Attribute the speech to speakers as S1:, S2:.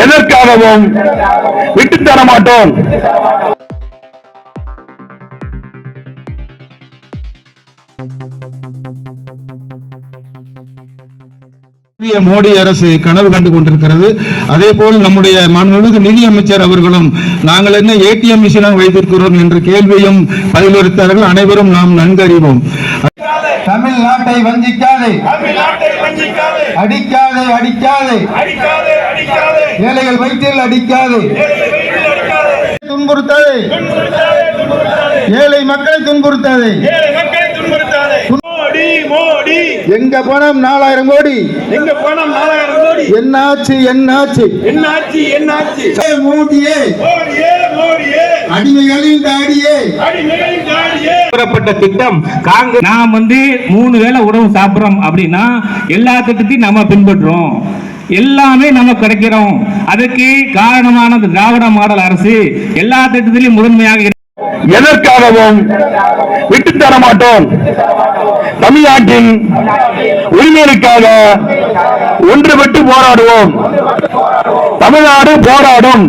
S1: எதற்காகவும் விட்டுத்தர மாட்டோம்.
S2: மோடி அரசு கனவு கண்டு கொண்டிருக்கிறது. அதே போல் நம்முடைய மாண்புமிகு நிதி அமைச்சர் அவர்களும் நாங்கள் என்ன ஏடிஎம் மிஷினாக வைத்திருக்கிறோம் என்ற கேள்வியும் பதிலளித்தார்கள். அனைவரும் நாம் நன்கு அறிவோம்.
S3: தமிழ்நாட்டை வஞ்சிக்காதே, அடிக்காதே, அடிக்காதே, ஏழைகள் வயிற்றில் அடிக்காதே, துன்புறுத்தாதே, ஏழை மக்களை துன்புறுத்தாதே. எங்க பணம் 4000 கோடி, எங்க பணம் 4000 கோடி. என்னாச்சு என்னாச்சு என்னாச்சு என்னாச்சு? மோடியே மோடியே மோடியே, அடிமைகளின் தாடியே அடிமைகளின் தாடியே.
S4: கூறப்பட்ட திட்டம் காங்கிரஸ் நாம் 3 வேளை உணவு சாப்பிடுறோம் அப்படின்னா எல்லா திட்டத்தையும் நம்ம பின்பற்றுறோம், எல்லாமே நமக்கு கிடைக்கிறோம். அதுக்கு காரணமான திராவிட மாடல் அரசு எல்லா திட்டத்திலும் முதன்மையாக
S1: எதற்காகவும் விட்டுத்தர மாட்டோம். தமிழ்நாட்டின் உரிமைகளுக்காக ஒன்றுபட்டு போராடுவோம். தமிழ்நாடு போராடும்.